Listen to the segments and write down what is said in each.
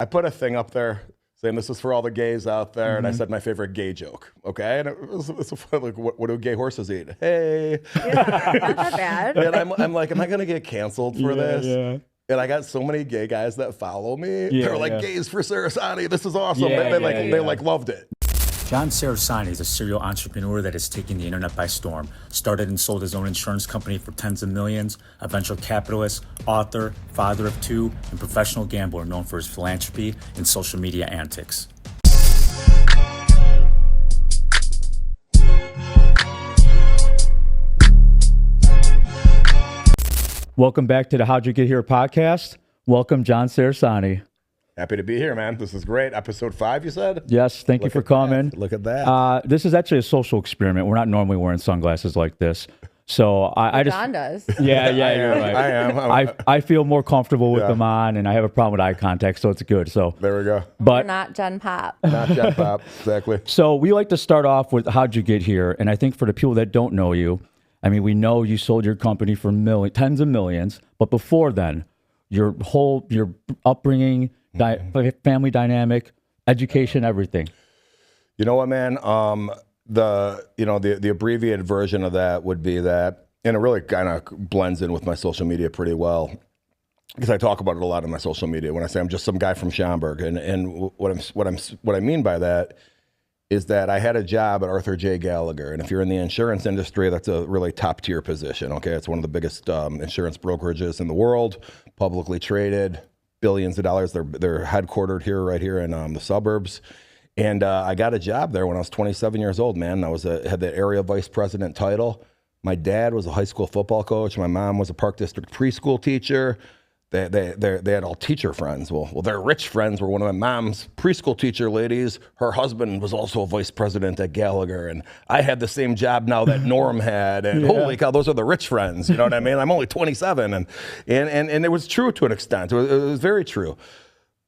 I put a thing up there saying this is for all the gays out there, and I said my favorite gay joke, okay? And it was like, what do gay horses eat? Hey. Yeah, not that bad. And I'm like, am I going to get canceled for this? Yeah. And I got so many gay guys that follow me. They're like, gays for Cerasani. This is awesome. They loved it. John Cerasani is a serial entrepreneur that has taken the internet by storm. Started and sold his own insurance company for tens of millions, a venture capitalist, author, father of two, and professional gambler known for his philanthropy and social media antics. Welcome back to the How'd You Get Here podcast. Welcome, John Cerasani. Happy to be here, man. This is great. Episode 5, you said? Yes, thank you for coming. Look at that. This is actually a social experiment. We're not normally wearing sunglasses like this. So I just... John does. Yeah, you're right. I am. I feel more comfortable with them on, and I have a problem with eye contact, so it's good. So there we go. But not Gen Pop. Not Gen Pop, exactly. So we like to start off with how'd you get here? And I think for the people that don't know you, I mean, we know you sold your company for tens of millions, but before then, your upbringing, family dynamic, education, everything. You know what, man? The abbreviated version of that would be that, and it really kind of blends in with my social media pretty well, because I talk about it a lot on my social media when I say I'm just some guy from Schaumburg, and what I mean by that is that I had a job at Arthur J. Gallagher, and if you're in the insurance industry, that's a really top tier position. Okay, it's one of the biggest insurance brokerages in the world, publicly traded, billions of dollars. They're headquartered right here in the suburbs. And I got a job there when I was 27 years old, man. I had the area vice president title. My dad was a high school football coach. My mom was a Park District preschool teacher. They had all teacher friends. Well, their rich friends were one of my mom's preschool teacher ladies. Her husband was also a vice president at Gallagher. And I had the same job now that Norm had. And holy cow, those are the rich friends. You know what I mean? I'm only 27. And it was true to an extent. It was very true.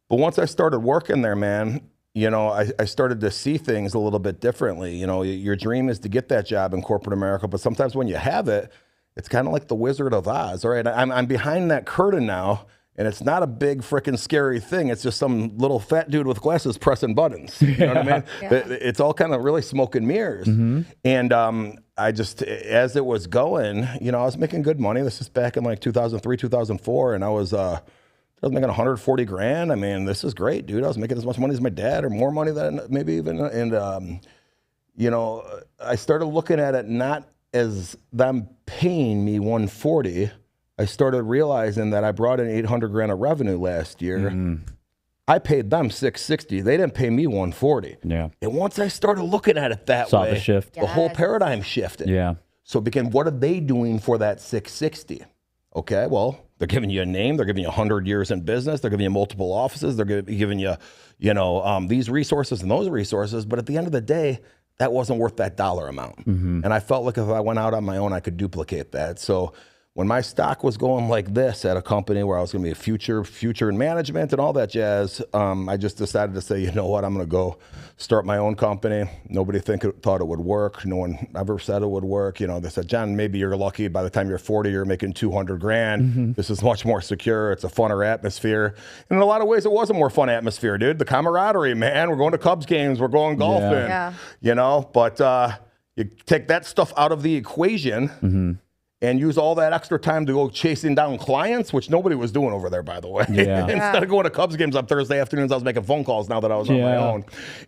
But once I started working there, man, you know, I started to see things a little bit differently. You know, your dream is to get that job in corporate America, but sometimes when you have it, it's kind of like the Wizard of Oz. All right, I'm behind that curtain now, and it's not a big freaking scary thing. It's just some little fat dude with glasses pressing buttons. You know what I mean? Yeah. It's all kind of really smoke and mirrors. Mm-hmm. And I just, as it was going, you know, I was making good money. This is back in like 2003, 2004, and I was making 140 grand. I mean, this is great, dude. I was making as much money as my dad, or more money than maybe even. And you know, I started looking at it not as them paying me 140, I started realizing that I brought in 800 grand of revenue last year. Mm-hmm. I paid them 660. They didn't pay me 140. Yeah. And once I started looking at it that way, the shift. The whole paradigm shifted. Yeah. So it became, what are they doing for that 660? Okay, well, they're giving you a name. They're giving you 100 years in business. They're giving you multiple offices. They're giving you, these resources and those resources. But at the end of the day, that wasn't worth that dollar amount. Mm-hmm. And I felt like if I went out on my own, I could duplicate that. So when my stock was going like this at a company where I was going to be a future in management and all that jazz, I just decided to say, you know what, I'm going to go start my own company. Nobody thought it would work. No one ever said it would work. You know, they said, John, maybe you're lucky. By the time you're 40, you're making 200 grand. Mm-hmm. This is much more secure. It's a funner atmosphere. And in a lot of ways, it was a more fun atmosphere, dude. The camaraderie, man. We're going to Cubs games. We're going golfing. Yeah. You know, but you take that stuff out of the equation. Mm-hmm. And use all that extra time to go chasing down clients, which nobody was doing over there, by the way. Yeah. Instead of going to Cubs games on Thursday afternoons, I was making phone calls now that I was on my own.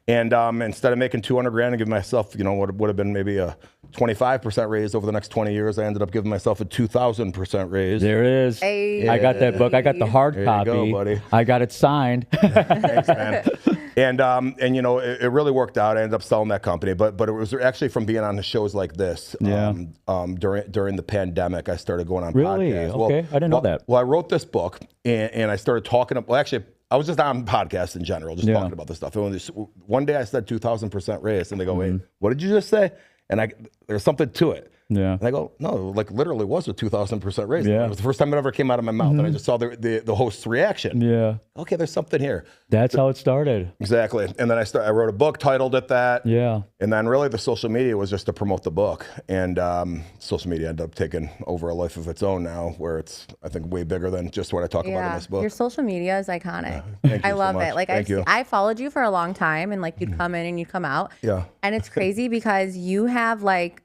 And instead of making 200 grand and giving myself, you know, what would have been maybe a 25% raise over the next 20 years, I ended up giving myself a 2,000% raise. There it is. Hey. I got that book. I got the hard copy. There you go, buddy. I got it signed. Thanks, man. And you know, it really worked out. I ended up selling that company, but it was actually from being on the shows like this. During the pandemic, I started going on podcasts. Really? Okay, I didn't know that. Well, I wrote this book, and I started talking. Well, actually, I was just on podcasts in general, just talking about this stuff. And one day I said 2,000% raise, and they go, "Wait, what did you just say?" And there's something to it. Yeah. And I go, no, like literally was a 2,000% raise. Yeah. It was the first time it ever came out of my mouth. And I just saw the host's reaction. Yeah. Okay, there's something here. That's how it started. Exactly. And then I wrote a book titled it that. Yeah. And then really the social media was just to promote the book. And social media ended up taking over a life of its own now, where it's, I think, way bigger than just what I talk about in this book. Your social media is iconic. Thank you I so love much. it. Like Thank you. I followed you for a long time, and like you'd come in and you'd come out. Yeah. And it's crazy because you have like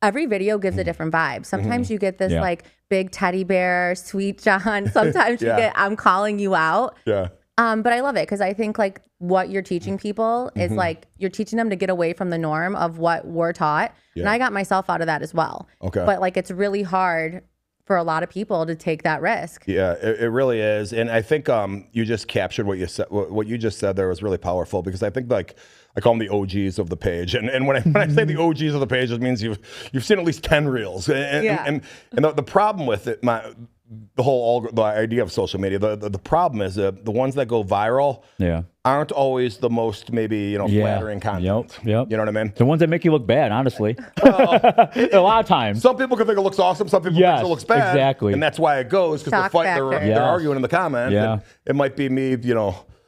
every video gives a different vibe. Sometimes you get this Yeah. like big teddy bear, sweet John. Sometimes you get I'm calling you out. Yeah. But I love it because I think like what you're teaching people is like you're teaching them to get away from the norm of what we're taught. And I got myself out of that as well. Okay. But like it's really hard for a lot of people to take that risk. Yeah, it really is. And I think you just captured what you said. What you just said there was really powerful, because I think like I call them the OGs of the page. And when I say the OGs of the page, it means you've seen at least 10 reels. And the problem with it, the idea of social media, the problem is the ones that go viral aren't always the most flattering content. Yep. You know what I mean? The ones that make you look bad, honestly. A lot of times. Some people can think it looks awesome. Some people think it looks bad. Exactly. And that's why it goes, because Shock factor. they're arguing in the comments. Yeah. And it might be me,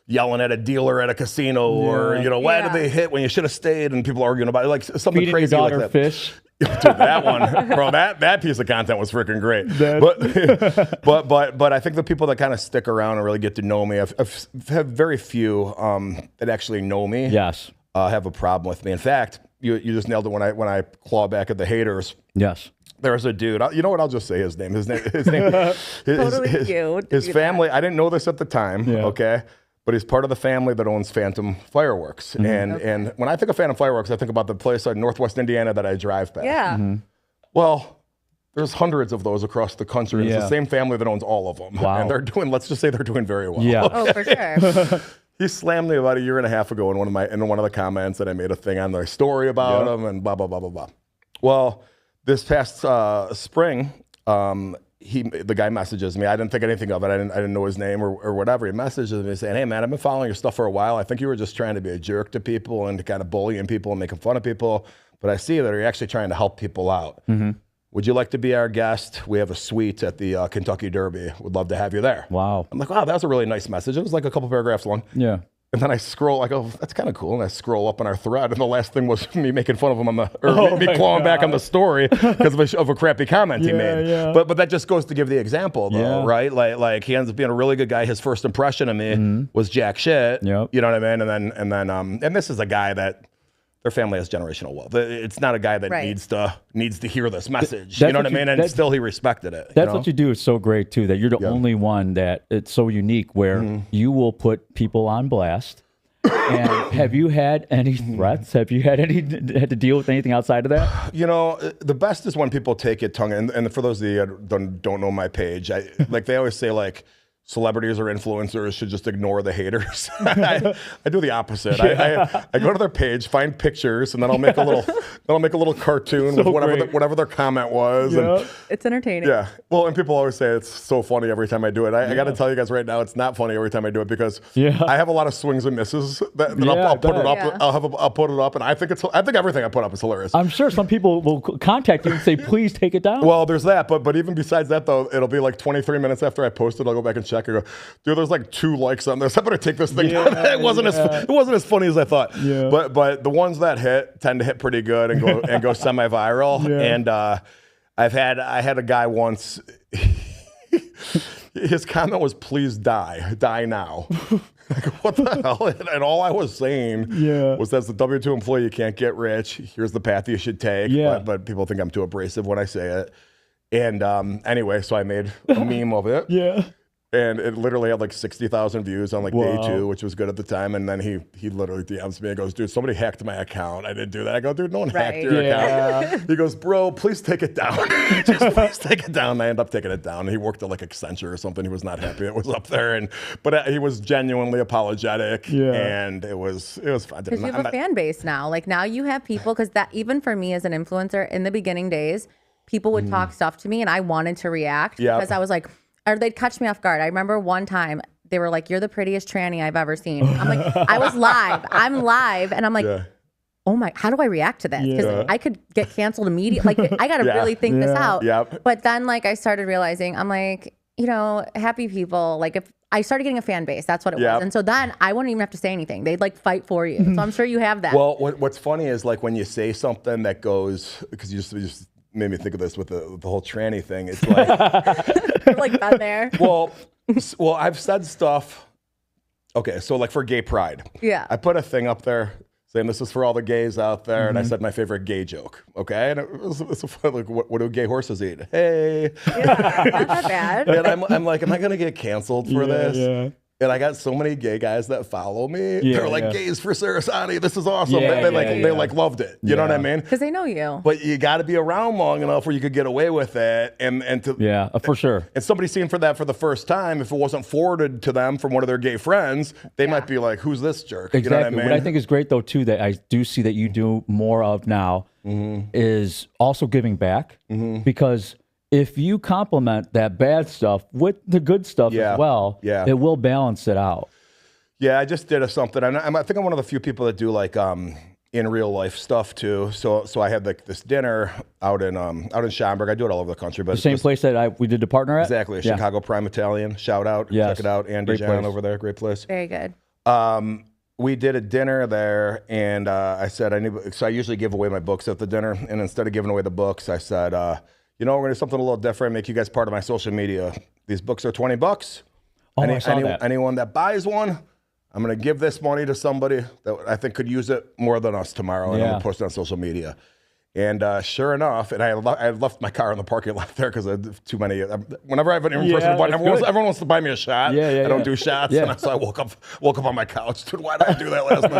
yelling at a dealer at a casino, or why did they hit when you should have stayed, and people arguing about it, like something Feeding crazy your like daughter that. fish. Dude, that one, bro, that piece of content was freaking great. But I think the people that kind of stick around and really get to know me, I've had very few that actually know me. Yes. Have a problem with me. In fact, you just nailed it when I claw back at the haters. Yes. There was a dude. You know what? I'll just say his name. His Totally cute. His family. I didn't know this at the time. Yeah. Okay. But he's part of the family that owns Phantom Fireworks. And when I think of Phantom Fireworks, I think about the place in Northwest Indiana that I drive past. Yeah. Well, there's hundreds of those across the country. It's Yeah. the same family that owns all of them. Wow. And they're doing, let's just say they're doing very well. Yeah. Oh, for sure. He slammed me about a year and a half ago in one of the comments that I made a thing on their story about him and blah, blah, blah, blah, blah. Well, this past spring, the guy messages me. I didn't think anything of it. I didn't know his name or whatever. He messages me saying, "Hey man, I've been following your stuff for a while. I think you were just trying to be a jerk to people and to kind of bullying people and making fun of people. But I see that you're actually trying to help people out. Would you like to be our guest? We have a suite at the Kentucky Derby. Would love to have you there." Wow. I'm like, wow, that was a really nice message. It was like a couple paragraphs long. Yeah. And then I scroll, I go, that's kind of cool. And I scroll up on our thread, and the last thing was me making fun of him me clawing back on the story because of a crappy comment he made. Yeah. But that just goes to give the example, though, right? Like he ends up being a really good guy. His first impression of me was jack shit. Yep. You know what I mean? And this is a guy that their family has generational wealth. It's not a guy that needs to hear this message. You know what I mean? And still he respected it. That's what you do is so great too, that you're the only one that it's so unique where you will put people on blast. And have you had any threats? Have you had to deal with anything outside of that? The best is when people take it tongue. And for those of you that don't know my page, they always say like, celebrities or influencers should just ignore the haters. I do the opposite. I go to their page, find pictures, and then I'll make a little cartoon with whatever their comment was. Yeah. And It's entertaining. yeah. Well, and people always say it's so funny every time I do it. I got to tell you guys right now, it's not funny every time I do it because I have a lot of swings and misses that I'll put it up. Yeah. I'll put it up, and I think everything I put up is hilarious. I'm sure some people will contact you and say, please take it down. Well, there's that, but even besides that, though, it'll be like 23 minutes after I post it, I'll go back and check and go, dude, there's like 2 likes on this. I better take this thing down. It wasn't as funny as I thought. Yeah. But the ones that tend to hit pretty good and go semi-viral. Yeah. And I had a guy once. His comment was, "Please die now." Like, what the hell? And all I was saying was, "That's the W-2 employee. You can't get rich. Here's the path you should take." Yeah. But people think I'm too abrasive when I say it. And anyway, so I made a meme of it. Yeah. And it literally had like 60,000 views on like day 2, which was good at the time. And then he literally DMs me and goes, "Dude, somebody hacked my account. I didn't do that." I go, "Dude, no one hacked your account." He goes, "Bro, please take it down." Just please take it down. And I ended up taking it down. He worked at like Accenture or something. He was not happy it was up there. But he was genuinely apologetic. Yeah. And it was fun. Because you have a fan base now. Like now you have people, because that even for me as an influencer in the beginning days, people would talk stuff to me and I wanted to react because I was like, or they'd catch me off guard. I remember one time they were like, "You're the prettiest tranny I've ever seen." I'm like, I was live. I'm live. And I'm like, oh my, how do I react to this? Because I could get canceled immediately. Like, I got to really think this out. Yep. But then, like, I started realizing, I'm like, you know, happy people, like, if I started getting a fan base, that's what it was. And so then I wouldn't even have to say anything. They'd like fight for you. So I'm sure you have that. Well, what's funny is like when you say something that goes, because you just made me think of this with the whole tranny thing. It's like, You're like been there. well, I've said stuff. Okay, so like for Gay Pride, I put a thing up there saying this is for all the gays out there, and I said my favorite gay joke. Okay, and it's like, what do gay horses eat? Hey, Yeah, not that bad. and I'm like, am I gonna get canceled for this? Yeah. And I got so many gay guys that follow me. They're like, gays for Cerasani. This is awesome. They loved it. You know what I mean? Because they know you. But you got to be around long enough where you could get away with it. For sure. And somebody seeing for that for the first time, if it wasn't forwarded to them from one of their gay friends, they might be like, who's this jerk? Exactly. You know what I mean? What I think is great, though, too, that I do see that you do more of now is also giving back. Because if you complement that bad stuff with the good stuff as well, it will balance it out. Yeah, I just did something. I think I'm one of the few people that do like in real life stuff too. So I had like this dinner out in Schaumburg. I do it all over the country, but The same place that we did the partner at? Exactly. Chicago Prime Italian. Shout out. Yes. Check it out. Andy John over there. Great place. Very good. We did a dinner there, and I said so I usually give away my books at the dinner, and instead of giving away the books, I said, you know, we're gonna do something a little different, make you guys part of my social media. These books are $20. Oh, I saw that. Anyone that buys one, I'm gonna give this money to somebody that I think could use it more than us tomorrow, and I'm gonna post it on social media. And sure enough, and I left my car in the parking lot there because I have too many. Whenever I have an in-person appointment, everyone wants to buy me a shot. I don't do shots, and so I woke up on my couch. Dude, why did I do that last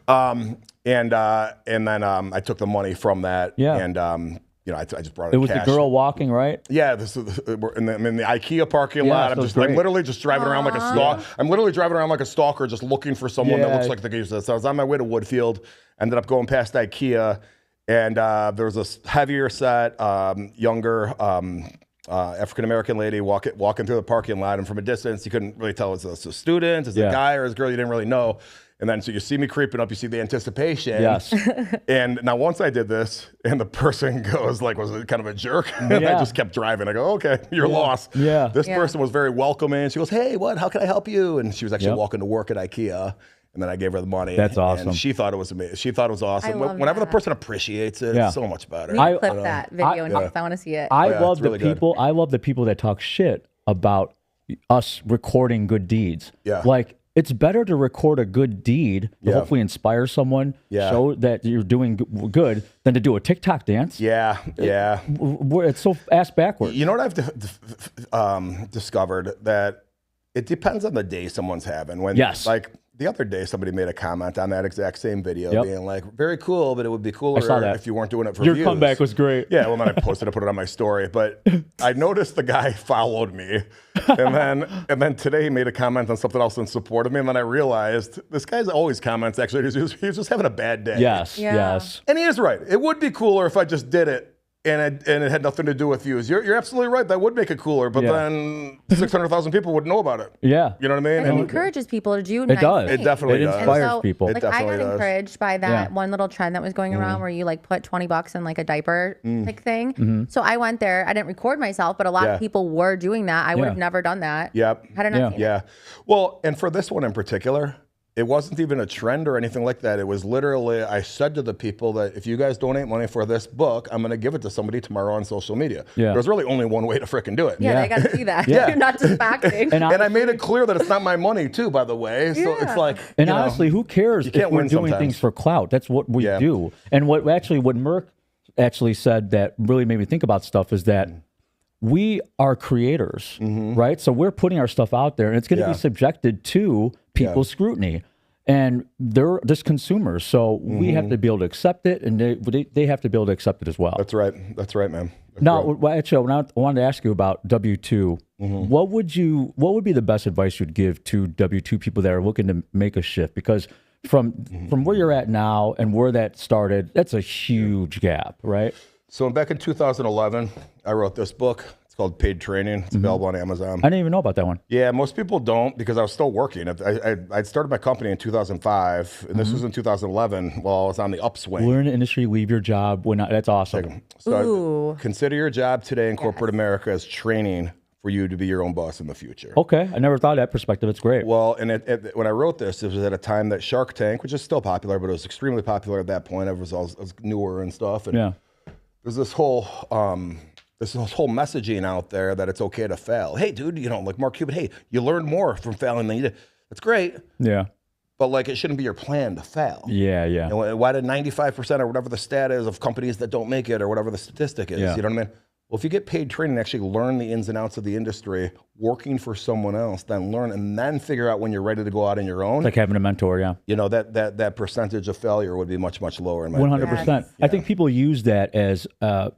night? And then I took the money from that, and you know, I just brought it. It was cash. the girl walking, right? Yeah, we're in the IKEA parking lot. I'm just like literally just driving around like a stalker. I'm literally driving around like a stalker, just looking for someone that looks like the geese. So I was on my way to Woodfield, ended up going past IKEA, and there was a heavier set, younger African American lady walking through the parking lot, and from a distance you couldn't really tell if it was a student, is it a guy, or is a girl you didn't really know. And then so you see me creeping up, you see the anticipation. Yes. And now once I did this, and the person was kind of a jerk, and I just kept driving. I go, okay, you're lost. Yeah. This person was very welcoming. She goes, hey, how can I help you? And she was actually walking to work at IKEA. And then I gave her the money. That's awesome. And she thought it was amazing. She thought it was awesome. Whenever the person appreciates it, it's so much better. We clip that video next. I want to see it. I love the people. I love the people that talk shit about us recording good deeds. Yeah. Like, it's better to record a good deed to hopefully inspire someone, show that you're doing good, than to do a TikTok dance. Yeah. It's so ass backwards. You know what I've discovered? That it depends on the day someone's having. Like the other day, somebody made a comment on that exact same video, being like, very cool, but it would be cooler if you weren't doing it for views. Your comeback was great. Yeah, well, then I put it on my story. But I noticed the guy followed me. And then today he made a comment on something else in support of me. And then I realized this guy's always comments, actually. He was just having a bad day. Yes. And he is right. It would be cooler if I just did it. And it had nothing to do with views. You're absolutely right. That would make it cooler, but then 600,000 people wouldn't know about it. Yeah, you know what I mean. And it encourages people to do. It does. It definitely does. It inspires people. Like I got encouraged by that one little trend that was going around where you like put $20 in like a diaper like thing. So I went there. I didn't record myself, but a lot of people were doing that. I would have never done that. Yep. Had I not seen it. Well, and for this one in particular, it wasn't even a trend or anything like that. It was literally, I said to the people that if you guys donate money for this book, I'm going to give it to somebody tomorrow on social media. Yeah. There's really only one way to frickin' do it. Yeah, they got to see that. You're not just acting. And I made it clear that it's not my money too, by the way. So it's like, and honestly, who cares if we're doing things for clout? That's what we do. And what Merck actually said that really made me think about stuff is that we are creators, right? So we're putting our stuff out there, and it's going to be subjected to people's scrutiny. And they're just consumers, so we have to be able to accept it, and they have to be able to accept it as well. That's right, man. Now, actually, I wanted to ask you about W2. What would be the best advice you'd give to W2 people that are looking to make a shift? Because from where you're at now and where that started, that's a huge gap, right? So back in 2011, I wrote this book. It's called Paid Training. It's available on Amazon. I didn't even know about that one. Yeah, most people don't because I was still working. I'd started my company in 2005, and this was in 2011 while I was on the upswing. Learn the industry, leave your job. That's awesome. So consider your job today in corporate America as training for you to be your own boss in the future. Okay, I never thought of that perspective. It's great. Well, and when I wrote this, it was at a time that Shark Tank, which is still popular, but it was extremely popular at that point. It was newer and stuff. And there's this whole messaging out there that it's okay to fail. Hey, dude, like Mark Cuban, hey, you learned more from failing than you did. That's great. Yeah. But like, it shouldn't be your plan to fail. Yeah. Why did 95% or whatever the stat is of companies that don't make it or whatever the statistic is, you know what I mean? Well, if you get paid training, actually learn the ins and outs of the industry, working for someone else, then learn and then figure out when you're ready to go out on your own. It's like having a mentor, that percentage of failure would be much, much lower. In my 100%. Yeah. I think people use that as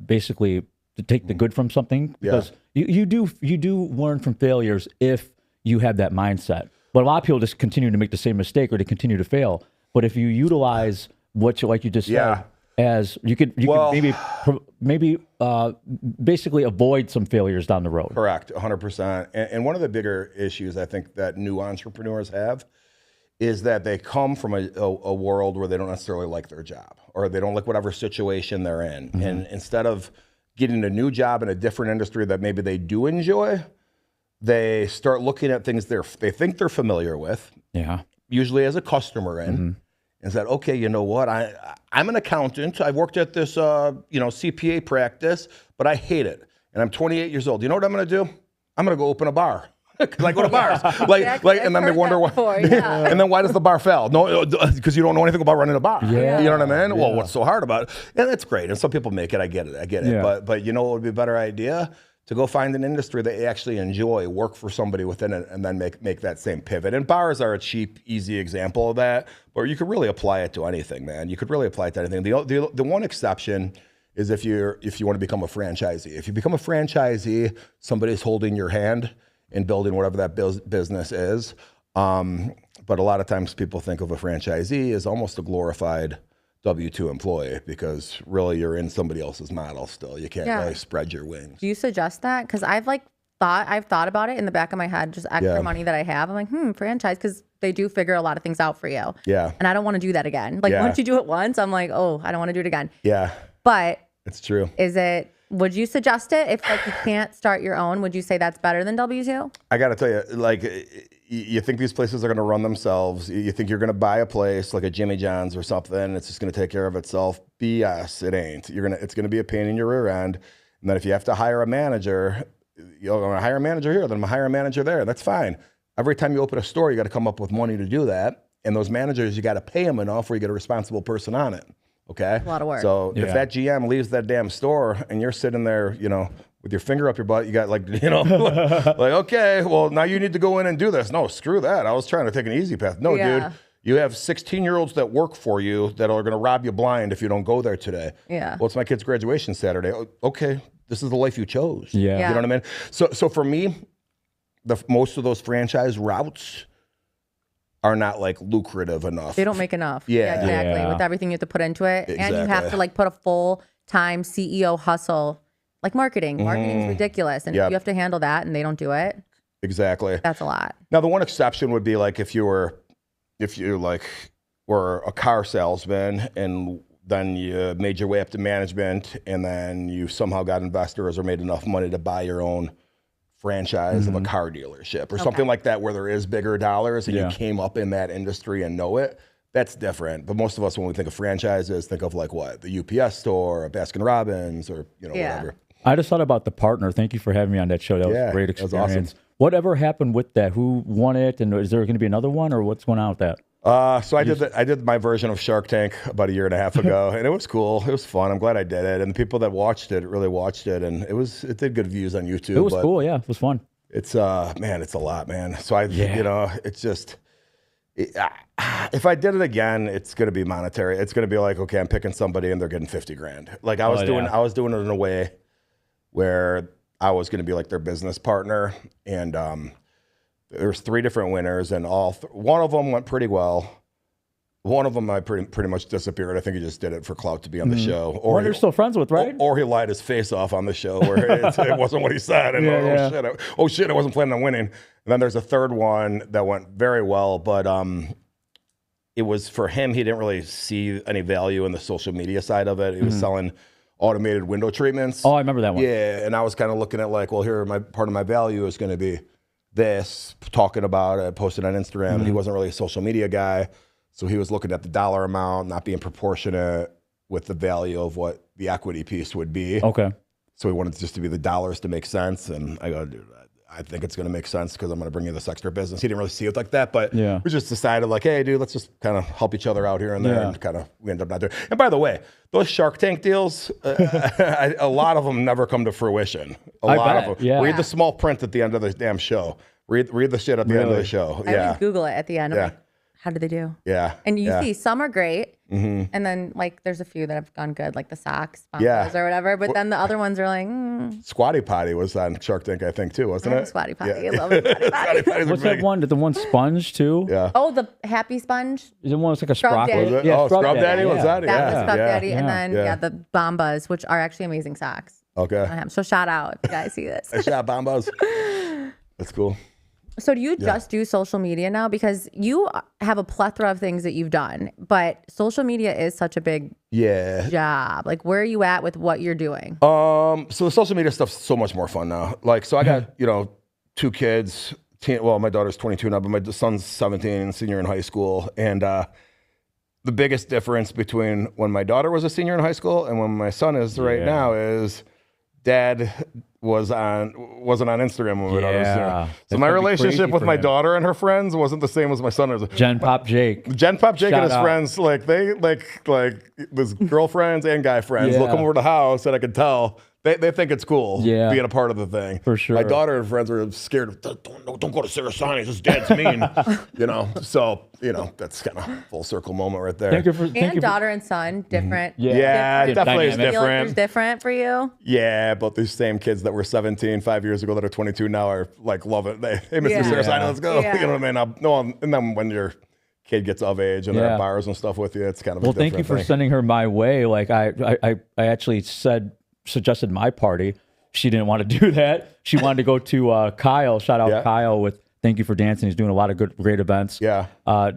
basically to take the good from something because you do learn from failures if you have that mindset. But a lot of people just continue to make the same mistake or to continue to fail. But if you utilize what like you just said, as you could maybe basically avoid some failures down the road. Correct, 100%. And one of the bigger issues I think that new entrepreneurs have is that they come from a world where they don't necessarily like their job or they don't like whatever situation they're in. Mm-hmm. And instead of getting a new job in a different industry that maybe they do enjoy, they start looking at things they think they're familiar with, usually as a customer in. Mm-hmm. And said, okay, you know what? I'm an accountant. I've worked at this, CPA practice, but I hate it. And I'm 28 years old. You know what I'm going to do? I'm going to go open a bar. Because I go to bars. And then they wonder why. And then why does the bar fail? No, because you don't know anything about running a bar. Yeah. You know what I mean? Well, what's so hard about it? And that's great. And some people make it. I get it. Yeah. But you know what would be a better idea? To go find an industry that you actually enjoy, work for somebody within it, and then make that same pivot. And bars are a cheap, easy example of that, but you could really apply it to anything, man. You could really apply it to anything. The one exception is if you want to become a franchisee. If you become a franchisee, somebody's holding your hand in building whatever that business is. But a lot of times people think of a franchisee as almost a glorified W-2 employee because really you're in somebody else's model still. You can't really spread your wings. Do you suggest that? Because I've thought about it in the back of my head, just extra money that I have. I'm like, franchise, because they do figure a lot of things out for you. Yeah. And I don't want to do that again. Like once you do it once, I'm like, oh, I don't want to do it again. Yeah. But it's true. Would you suggest it if like you can't start your own? Would you say that's better than W-2? I got to tell you, like, you think these places are going to run themselves. You think you're going to buy a place like a Jimmy John's or something. It's just going to take care of itself. BS. It ain't. It's going to be a pain in your rear end. And then if you have to hire a manager, I'm going to hire a manager here, then I'm going to hire a manager there. That's fine. Every time you open a store, you got to come up with money to do that. And those managers, you got to pay them enough where you get a responsible person on it. Okay. A lot of work. So if that GM leaves that damn store and you're sitting there, with your finger up your butt, you got like, like, okay, well, now you need to go in and do this. No, screw that. I was trying to take an easy path. No, dude, you have 16-year-olds that work for you that are going to rob you blind if you don't go there today. Yeah. Well, it's my kid's graduation Saturday. Okay, this is the life you chose. Yeah. You know what I mean? So for me, most of those franchise routes are not like lucrative enough. They don't make enough. Yeah, exactly. Yeah. With everything you have to put into it. Exactly. And you have to like put a full-time CEO hustle. Like marketing. Marketing's ridiculous. And if you have to handle that and they don't do it. Exactly. That's a lot. Now, the one exception would be like if you were a car salesman and then you made your way up to management and then you somehow got investors or made enough money to buy your own franchise of a car dealership or something like that where there is bigger dollars and you came up in that industry and know it. That's different. But most of us, when we think of franchises, think of like what? The UPS store, or Baskin Robbins, or whatever. I just thought about the partner. Thank you for having me on that show. That was a great experience. That was awesome. Whatever happened with that? Who won it? And is there going to be another one, or what's going on with that? So I did my version of Shark Tank about a year and a half ago, and it was cool. It was fun. I'm glad I did it, and the people that watched it really watched it, and it did good views on YouTube. It was cool. Yeah, it was fun. It's it's a lot, man. So it's just. If I did it again, it's going to be monetary. It's going to be like, okay, I'm picking somebody and they're getting $50,000. Like I was doing it in a way where I was going to be like their business partner. And there's 3 different winners and one of them went pretty well. One of them I pretty much disappeared. I think he just did it for clout to be on the show. Or One you're still friends with, right? Or he lied his face off on the show where it wasn't what he said. And oh shit, I wasn't planning on winning. And then there's a third one that went very well, but it was for him. He didn't really see any value in the social media side of it. He was selling automated window treatments. Oh, I remember that one. Yeah, and I was kind of looking at like, well, here, part of my value is going to be this, talking about it, posted on Instagram. He wasn't really a social media guy. So he was looking at the dollar amount, not being proportionate with the value of what the equity piece would be. Okay. So he wanted just to be the dollars to make sense. And I go, dude, I think it's going to make sense because I'm going to bring you this extra business. He didn't really see it like that, but we just decided like, hey, dude, let's just kind of help each other out here and there. And kind of we ended up not doing. And by the way, those Shark Tank deals, a lot of them never come to fruition. A lot of them. Yeah. Read the small print at the end of the damn show. Read the shit at the end of the show. I always Google it at the end. I'm like, how do they do? Yeah. And you see some are great. And then like there's a few that have gone good, like the socks, bombers or whatever. But then the other ones are like, Squatty Potty was on Shark Tank, I think, too, wasn't it? Squatty Potty. I love Squatty Potty. What's that one? The one sponge too? Yeah. Oh, the Happy Sponge. Is it one that's like a Scrub sprocket? Daddy. Oh, Scrub Daddy was that? That was Scrub Daddy. Yeah. And then the Bombas, which are actually amazing socks. Okay. So shout out if you guys see this. Shout Bombas. That's cool. So do you just do social media now? Because you have a plethora of things that you've done, but social media is such a big job. Like, where are you at with what you're doing? So the social media stuff's so much more fun now. Like, so I got, 2 kids. Well, my daughter's 22 now, but my son's 17, senior in high school. And the biggest difference between when my daughter was a senior in high school and when my son is right now is Dad wasn't on Instagram when my daughter was there. So my relationship with my daughter and her friends wasn't the same as my son. Gen Pop Jake and his friends, like they like his girlfriends and guy friends. They'll come over to the house, and I could tell they think it's cool being a part of the thing. For sure. My daughter and friends were scared of don't go to Cerasani. His dad's mean, So that's kind of full circle moment right there. Daughter and son, different. Definitely is different. It's different for you. Yeah, but these same kids that were 17 5 years ago that are 22 now are like love it. Hey, Mr. Cerasani, let's go. You know what I mean? And then when your kid gets of age and they're at bars and stuff with you, it's kind of a different thank you for thing. sending her my way. Like I actually suggested my party. She didn't want to do that. She wanted to go to Kyle. Shout out Kyle with Thank You for Dancing. He's doing a lot of great events. Yeah.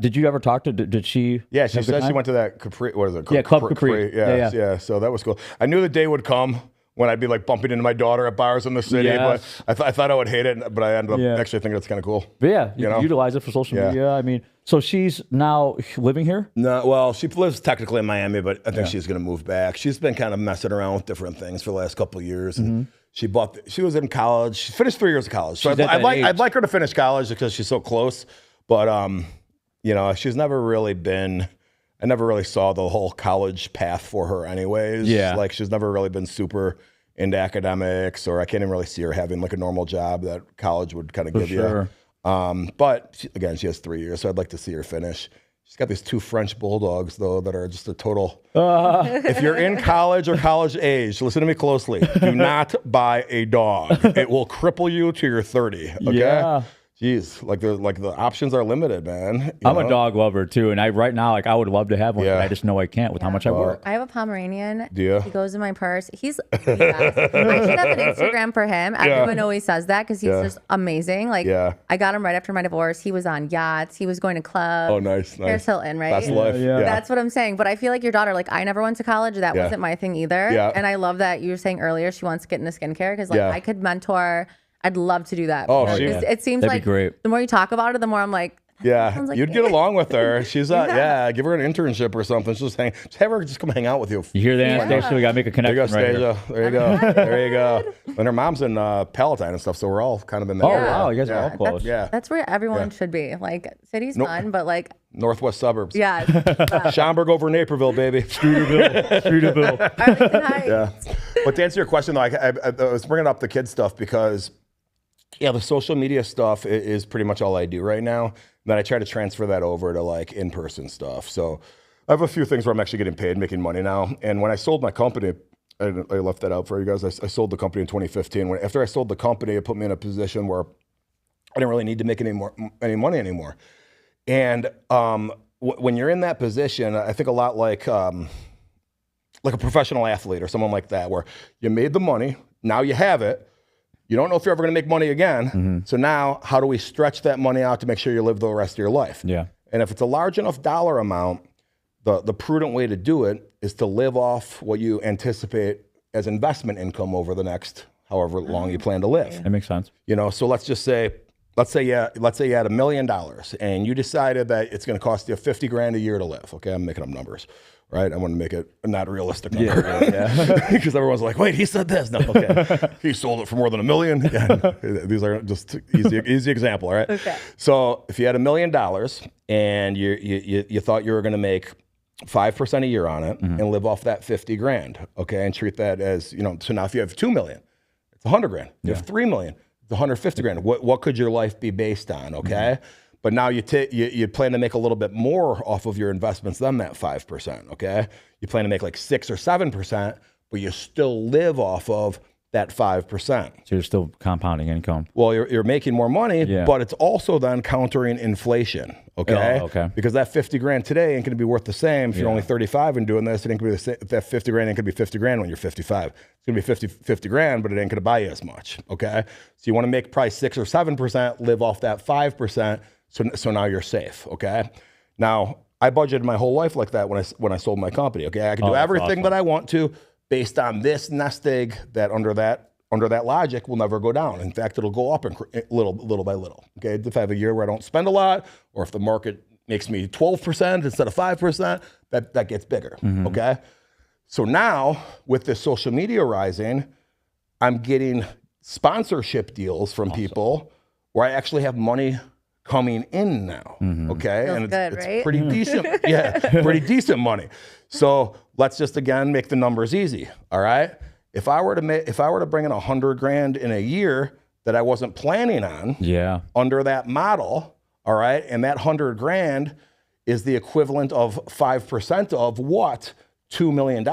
Did you ever talk to? Did she? Yeah, she said she went to that Capri. What is it? Club Capri. Yeah. So that was cool. I knew the day would come when I'd be like bumping into my daughter at bars in the city, but I thought I would hate it, but I ended up actually thinking it's kind of cool. But you can utilize it for social media. I mean, so she's now living here? No, well, she lives technically in Miami, but I think she's going to move back. She's been kind of messing around with different things for the last couple of years. And she was in college. She finished 3 years of college. So I'd like her to finish college because she's so close. But, she's never really been... I never really saw the whole college path for her anyways. Yeah. Like, she's never really been super into academics, or I can't even really see her having like a normal job that college would kind of give you. But she has 3 years, so I'd like to see her finish. She's got these 2 French bulldogs, though, that are just a total... If you're in college or college age, listen to me closely. Do not buy a dog. It will cripple you to your 30, okay? Yeah. Jeez, like the options are limited, man. I'm a dog lover too, and right now I would love to have one, but I just know I can't with how much I work. I have a Pomeranian. Do you? He goes in my purse. He's I should have an Instagram for him. Everyone always says that because he's just amazing. Like I got him right after my divorce. He was on yachts. He was going to clubs. Oh, nice. Paris Hilton, right? That's life. Yeah. That's what I'm saying. But I feel like your daughter. Like I never went to college. That wasn't my thing either. Yeah. And I love that you were saying earlier she wants to get into skincare because I could mentor. I'd love to do that. Oh, it seems that'd like be great. The more you talk about it, the more I'm like, like you'd get along with her. She's give her an internship or something. She'll just have her come hang out with you. You hear that, Anastasia? We gotta make a connection. There you go, right There you go. There you go. And her mom's in Palatine and stuff, so we're all kind of in there. Oh wow, you guys are all close. That's where everyone should be. Like city's fun, but like northwest suburbs. Yeah. Schaumburg over Naperville, baby. Streeterville. Arlington Heights. Yeah. But to answer your question, though, I was bringing up the kid stuff because. Yeah, the social media stuff is pretty much all I do right now. Then I try to transfer that over to like in-person stuff. So I have a few things where I'm actually getting paid, making money now. And when I sold my company, I left that out for you guys. I sold the company in 2015. After I sold the company, it put me in a position where I didn't really need to make any money anymore. And when you're in that position, I think a lot like a professional athlete or someone like that, where you made the money, now you have it. You don't know if you're ever going to make money again. So now, how do we stretch that money out to make sure you live the rest of your life? Yeah. And if it's a large enough dollar amount, the prudent way to do it is to live off what you anticipate as investment income over the next however long you plan to live. That makes sense. You know, so let's say you had $1 million and you decided that it's going to cost you $50,000 a year to live. Okay, I'm making up numbers, right? I want to make it a not realistic number because everyone's like, wait, he said this. No, okay, he sold it for more than $1 million. Yeah, these are just easy example, all right? Okay. So if you had $1 million and you thought you were going to make 5% a year on it and live off that $50,000, okay, and treat that as, you know, so now if you have $2 million, it's $100,000. You have $3 million, it's $150,000. What could your life be based on, okay? But now you plan to make a little bit more off of your investments than that 5%, okay? You plan to make like 6 or 7%, but you still live off of that 5%. So you're still compounding income. Well, you're making more money, but it's also then countering inflation, okay? Oh, okay. Because that $50,000 today ain't going to be worth the same if you're only 35 and doing this. It ain't going to be the same. That $50,000 ain't going to be $50,000 when you're 55. It's going to be $50,000, but it ain't going to buy you as much, okay? So you want to make probably 6 or 7%, live off that 5%, so now you're safe, okay? Now, I budgeted my whole life like that when I sold my company, okay? I can do everything that I want to based on this nest egg that under that logic will never go down. In fact, it'll go up little by little. Okay, if I have a year where I don't spend a lot, or if the market makes me 12% instead of 5%, that gets bigger. Okay, so now with this social media rising, I'm getting sponsorship deals from people where I actually have money coming in now. Okay, feels and good, it's right? pretty decent. Yeah, pretty decent money. So let's just again make the numbers easy. All right. If I were to bring in $100,000 in a year that I wasn't planning on, under that model, all right, and that $100,000 is the equivalent of 5% of what? $2 million.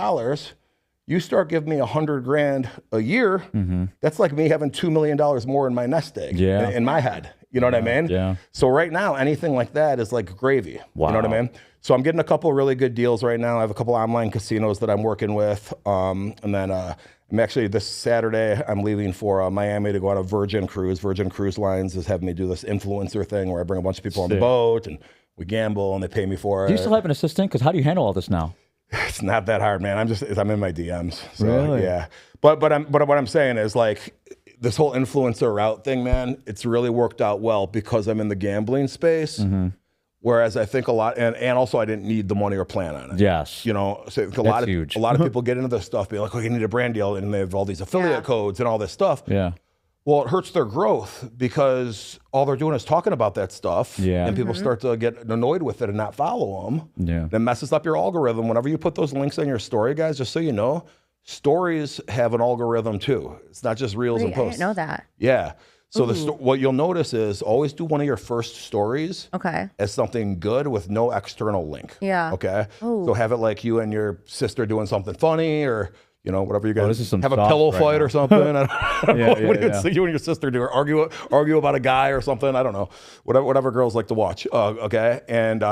You start giving me $100,000 a year. That's like me having $2 million more in my nest egg in my head. You know what I mean? Yeah. So right now, anything like that is like gravy. Wow. You know what I mean? So I'm getting a couple of really good deals right now. I have a couple online casinos that I'm working with. And then I'm actually, this Saturday, I'm leaving for Miami to go on a Virgin cruise. Virgin Cruise Lines is having me do this influencer thing where I bring a bunch of people on the boat and we gamble and they pay me for it. Do you still have an assistant? Because how do you handle all this now? It's not that hard, man. I'm in my DMs. So, really? Yeah. But what I'm saying is like, this whole influencer route thing, man, it's really worked out well because I'm in the gambling space. Whereas I think a lot, and also I didn't need the money or plan on it. Yes. You know, so a lot of people get into this stuff, be like, oh, you need a brand deal, and they have all these affiliate codes and all this stuff. Yeah. Well, it hurts their growth because all they're doing is talking about that stuff. Yeah. And people start to get annoyed with it and not follow them. Yeah. That messes up your algorithm. Whenever you put those links on your story, guys, just so you know, stories have an algorithm too. It's not just reels and posts. I didn't know that. Yeah. So what you'll notice is always do one of your first stories as something good with no external link. Yeah. Okay. So have it like you and your sister doing something funny or, you know, whatever you guys have a pillow fight or something. I don't know what you see you and your sister do or argue about a guy or something. I don't know. Whatever girls like to watch. Okay. And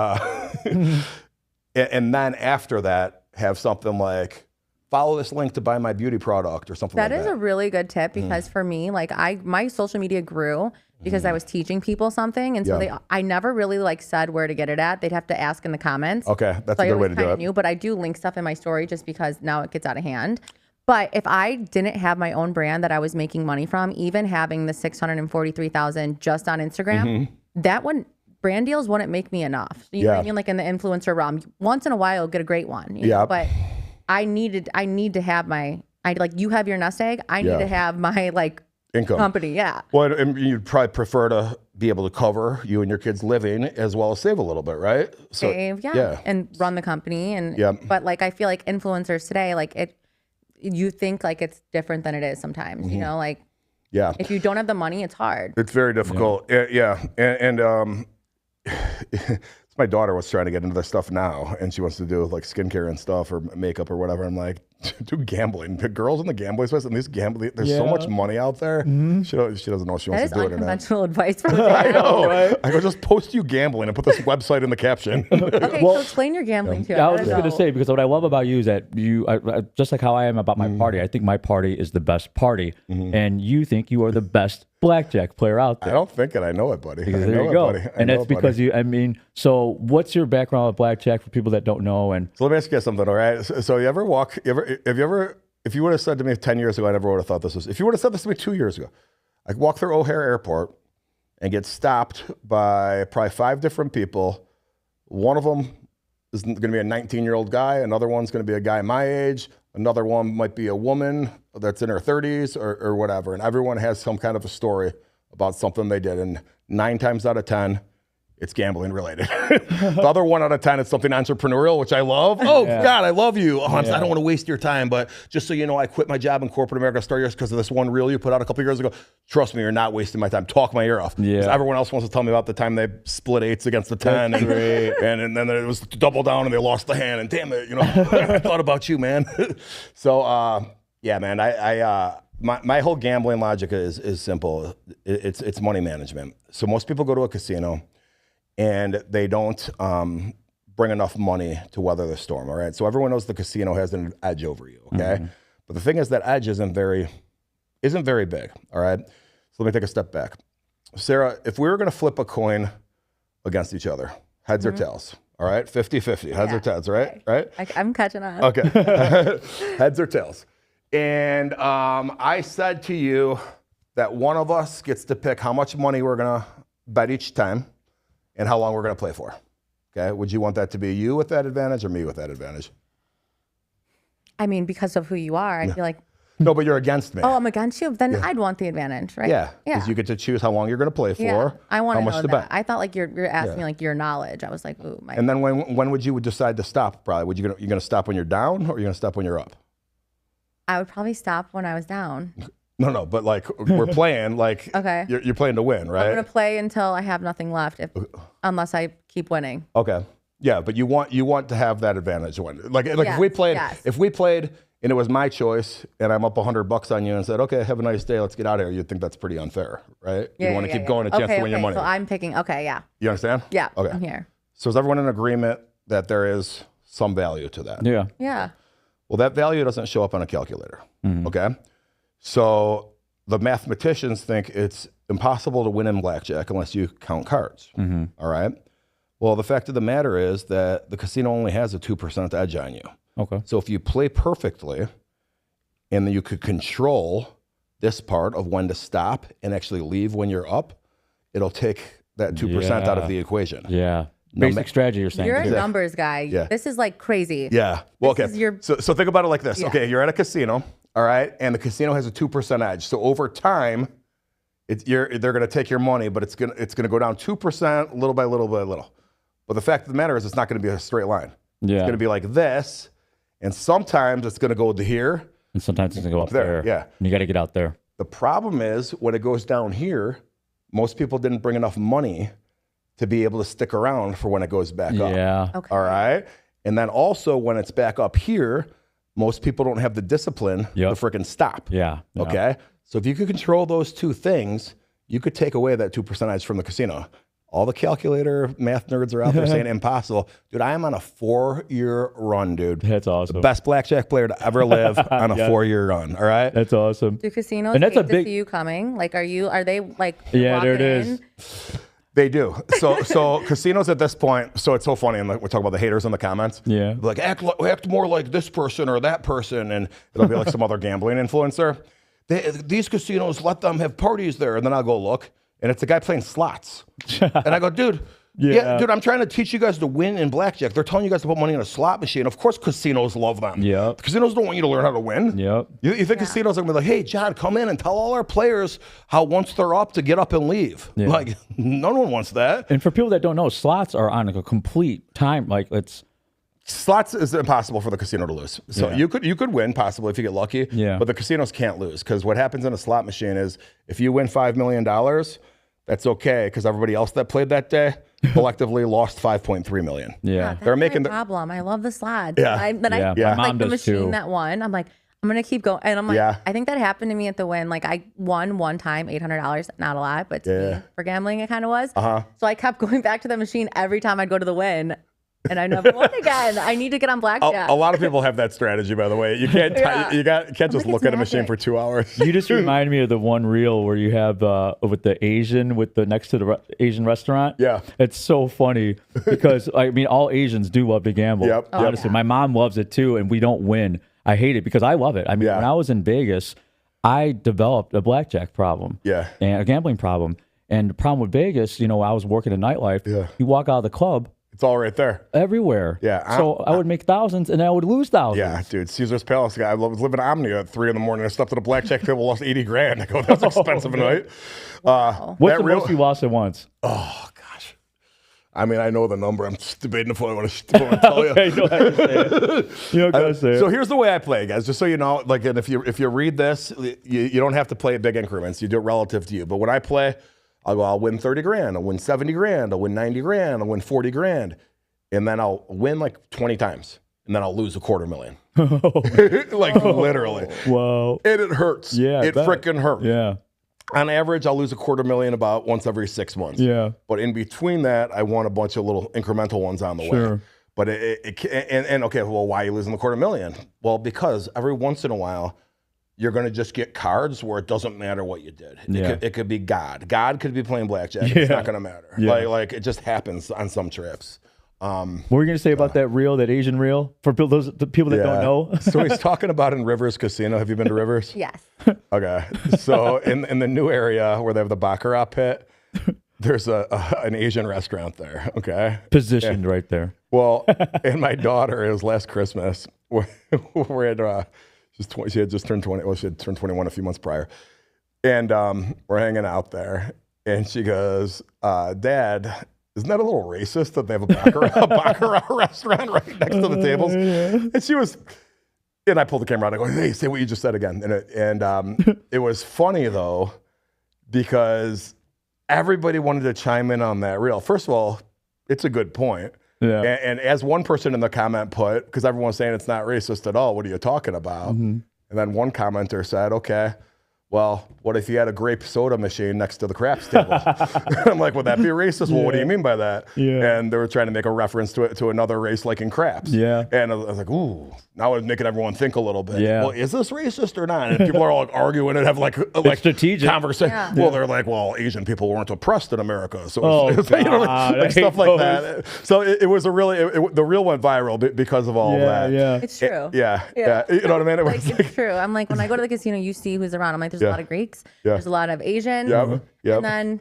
and then after that, have something like, follow this link to buy my beauty product or something like that. That is a really good tip because for me, like my social media grew because I was teaching people something. And so I never really like said where to get it at. They'd have to ask in the comments. Okay. That's a good way to do it. But I do link stuff in my story just because now it gets out of hand. But if I didn't have my own brand that I was making money from, even having the 643,000 just on Instagram, brand deals wouldn't make me enough. You know what I mean? Like in the influencer realm, once in a while, you'll get a great one. You know? But I need to have you have your nest egg. I need to have my income company. Yeah. Well, and you'd probably prefer to be able to cover you and your kids' living as well as save a little bit, right? So, save, and run the company. And but like I feel like influencers today, you think like it's different than it is sometimes. You know, like if you don't have the money, it's hard. It's very difficult. And my daughter was trying to get into this stuff now, and she wants to do like skincare and stuff or makeup or whatever. I'm like, do gambling. The girls in the gambling space, and these gambling, there's so much money out there. She doesn't know if she wants to do it or not. That is unconventional advice from I know. Right? I go, just post you gambling and put this website in the caption. Okay, so explain your gambling too. I was just going to say, because what I love about you is that just like how I am about my party, I think my party is the best party, and you think you are the best blackjack player out there. I don't think it. I know it, buddy. There you go. And that's because you, I mean, so what's your background with blackjack for people that don't know? And so let me ask you something, all right? So you ever walk, if you would have said to me 10 years ago, I never would have thought this was, if you would have said this to me 2 years ago, I could walk through O'Hare Airport and get stopped by probably 5 different people. One of them is going to be a 19-year-old guy. Another one's going to be a guy my age. Another one might be a woman that's in her 30s or whatever. And everyone has some kind of a story about something they did. And 9 times out of 10, it's gambling related. The other 1 out of 10, it's something entrepreneurial, which I love. Oh, God, I love you. I don't want to waste your time, but just so you know, I quit my job in corporate America, started yours because of this one reel you put out a couple years ago. Trust me, you're not wasting my time. Talk my ear off. Yeah. Everyone else wants to tell me about the time they split 8s against the 10, and then it was double down and they lost the hand, and damn it, I thought about you, man. So, yeah, man, my whole gambling logic is simple. It's money management. So most people go to a casino and they don't bring enough money to weather the storm, all right? So everyone knows the casino has an edge over you, okay? But the thing is that edge isn't very big, all right? So let me take a step back. Sarah, if we were gonna flip a coin against each other, heads or tails, all right? 50-50, heads or tails, right? Right? I'm catching on. Okay, heads or tails. And I said to you that one of us gets to pick how much money we're gonna bet each time and how long we're going to play for. Okay, would you want that to be you with that advantage or me with that advantage? I mean, because of who you are, I feel like. No, but you're against me. Oh, I'm against you? Then I'd want the advantage, right? Yeah, because you get to choose how long you're going to play for. Yeah. I want how to much know to that. bet. I thought like you're asking me like your knowledge. I was like, ooh, my. And then when would you decide to stop? Probably you're going to stop when you're down, or you're going to stop when you're up? I would probably stop when I was down. No, but like we're playing, like okay, you're playing to win, right? I'm gonna play until I have nothing left, unless I keep winning. Okay, yeah, but you want to have that advantage when, like yes, if we played and it was my choice and I'm up $100 on you and said, okay, have a nice day, let's get out of here. You'd think that's pretty unfair, right? You want to keep going, a chance to win your money. So I'm picking. Okay, yeah. You understand? Yeah. Okay. I'm here. So is everyone in agreement that there is some value to that? Yeah. Yeah. Well, that value doesn't show up on a calculator. Okay. So the mathematicians think it's impossible to win in blackjack unless you count cards. All right. Well, the fact of the matter is that the casino only has a 2% edge on you. Okay. So if you play perfectly and then you could control this part of when to stop and actually leave when you're up, it'll take that 2% out of the equation. Yeah. Basic strategy you're saying. You're a numbers guy. Yeah. This is like crazy. Yeah. Well, okay. So think about it like this. Yeah. Okay, you're at a casino, all right, and the casino has a 2% edge. So over time, they're going to take your money, but it's going to go down 2% little by little by little. But the fact of the matter is, it's not going to be a straight line. Yeah. It's going to be like this, and sometimes it's going to go to here, and sometimes it's going to go up there. Yeah. And you got to get out there. The problem is when it goes down here, most people didn't bring enough money to be able to stick around for when it goes back up. Yeah. Okay. All right. And then also when it's back up here, most people don't have the discipline to freaking stop. Yeah. Okay. So if you could control those two things, you could take away that 2% edge from the casino. All the calculator math nerds are out there saying impossible. Dude, I am on a 4-year run, dude. That's awesome. The best blackjack player to ever live on a 4-year run. All right. That's awesome. Do casinos hate to see you coming? Like, are they like, yeah, there it is. They do. So casinos at this point, so it's so funny, and we're talking about the haters in the comments. Yeah. Like, act more like this person or that person, and it'll be like some other gambling influencer. These casinos, let them have parties there. And then I'll go look, and it's a guy playing slots. And I go, dude, dude, I'm trying to teach you guys to win in blackjack. They're telling you guys to put money in a slot machine. Of course casinos love them. Yeah. Casinos don't want you to learn how to win. Yep. You think casinos are going to be like, hey, John, come in and tell all our players how once they're up to get up and leave. Yeah. Like, no one wants that. And for people that don't know, slots are on a complete time. Like, slots is impossible for the casino to lose. So you could win possibly if you get lucky. Yeah. But the casinos can't lose, because what happens in a slot machine is if you win $5 million, that's okay, because everybody else that played that day, collectively lost 5.3 million. Yeah. That's They're making my the problem. I love the slots. Yeah. I Yeah, my like mom the does machine too. that won. I'm like, I'm gonna keep going, and I'm like, Yeah. I think that happened to me at the Win. Like I won one time, $800, not a lot, but to me for gambling, it kind of was. So I kept going back to the machine every time I'd go to the Win, and I never won again. I need to get on Blackjack. A lot of people have that strategy, by the way. You can't you can't just like, look it's at a machine magic. for 2 hours. You just remind me of the one reel where you have with the Asian with the next to the Asian restaurant. Yeah. It's so funny because I mean all Asians do love to gamble. Yep. Oh, Honestly, my mom loves it too, and we don't win. I hate it because I love it. I mean, Yeah. when I was in Vegas, I developed a blackjack problem. Yeah. And a gambling problem. And the problem with Vegas, you know, I was working in nightlife. Yeah. You walk out of the club It's all right there. everywhere. Yeah, So I would make thousands and I would lose thousands. Yeah, dude. Caesar's Palace guy. I was living in Omnia at 3 a.m. I slept at a blackjack table, lost 80 grand. I go, that's expensive a night. What's that the real- most you lost at once? Oh, gosh. I mean, I know the number. I'm just debating if I want to tell you. Hey, you don't have to say it. You don't gotta say it. So here's the way I play, guys. Just so you know, like, and if you read this, you don't have to play at big increments. You do it relative to you. But when I play, I'll win 30 grand. I'll win 70 grand. I'll win 90 grand. I'll win 40 grand. And then I'll win like 20 times. And then I'll lose $250,000. Like literally. Wow. And it hurts. Yeah, I It bet. freaking hurts. Yeah. On average, I'll lose $250,000 about once every 6 months. Yeah. But in between that, I won a bunch of little incremental ones on the way. Sure. But okay, well, why are you losing the $250,000? Well, because every once in a while, you're going to just get cards where it doesn't matter what you did. Yeah. It could be God. God could be playing blackjack. It's not going to matter. Yeah. Like it just happens on some trips. What were you going to say about that reel, that Asian reel? For the people that don't know? So he's talking about in Rivers Casino. Have you been to Rivers? Yes. Okay. So in the new area where they have the Baccarat pit, there's an Asian restaurant there. Okay. Positioned right there. Well, and my daughter, it was last Christmas. We had she had just turned 20. Well, she had turned 21 a few months prior, and we're hanging out there, and she goes, "Dad, isn't that a little racist that they have a Baccarat restaurant right next to the tables?" And she was, and I pulled the camera out. I go, "Hey, say what you just said again." And it was funny though, because everybody wanted to chime in on that reel. First of all, it's a good point. Yeah. And as one person in the comment put, because everyone's saying it's not racist at all, what are you talking about? And then one commenter said, okay, well, what if you had a grape soda machine next to the craps table? I'm like, would that be racist? Well, what do you mean by that? Yeah. And they were trying to make a reference to another race like in craps. Yeah. And I was like, ooh, now it's making everyone think a little bit. Yeah. Well, is this racist or not? And people are all like arguing and have like strategic. conversation. Yeah. Well, they're like, well, Asian people weren't oppressed in America. So Oh, it's, you know, God, I like hate stuff like those. that. So it was a really, the reel went viral because of all of that. Yeah. It's true. Yeah. You know what I mean? It Like, was it's true. I'm like, when I go to the casino, you see who's around. I'm like, there's a lot of Greeks. Yeah. There's a lot of Asian. Yep. And then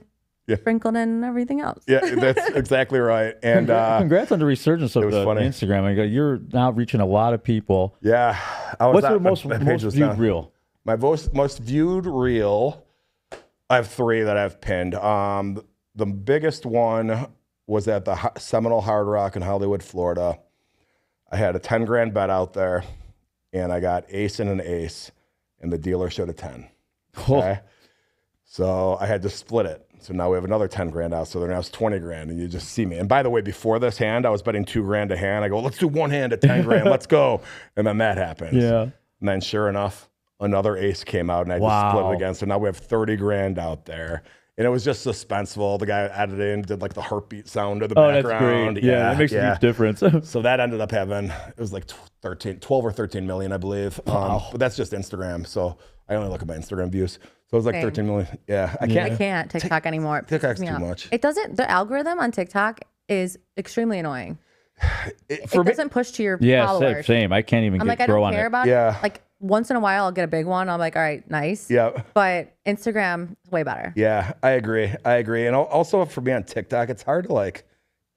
sprinkled in everything else. Yeah, that's exactly right. And Congrats on the resurgence of was the funny. Instagram. I go, you're now reaching a lot of people. yeah, I was What's out- your my most page was viewed down. reel? My most viewed reel, I have 3 that I've pinned. The biggest one was at the Seminole Hard Rock in Hollywood, Florida. I had a 10 grand bet out there, and I got ace and an ace, and the dealer showed a 10. Okay. So I had to split it. So now we have another 10 grand out. So now it's 20 grand, and you just see me. And by the way, before this hand, I was betting 2 grand a hand. I go, let's do one hand at 10 grand. Let's go. And then that happens. Yeah. And then sure enough, another ace came out, and I just split it again. So now we have 30 grand out there. And it was just suspenseful. The guy added in, did like the heartbeat sound in the Oh, that's background. great. Yeah, that makes a huge difference. So that ended up having, it was like 12 or 13 million, I believe. But that's just Instagram. So I only look at my Instagram views. So it was like Same. 13 million. Yeah, I I can't. can't TikTok anymore. It TikTok's pisses me too off. much. It doesn't, the algorithm on TikTok is extremely annoying. It For me, doesn't push to your Yeah, followers. same. I can't even I'm like, I grow don't on care it. about Yeah. it. Like once in a while, I'll get a big one. I'm like, all right, nice. yeah. But Instagram is way better. Yeah, I agree. And also for me on TikTok, it's hard to like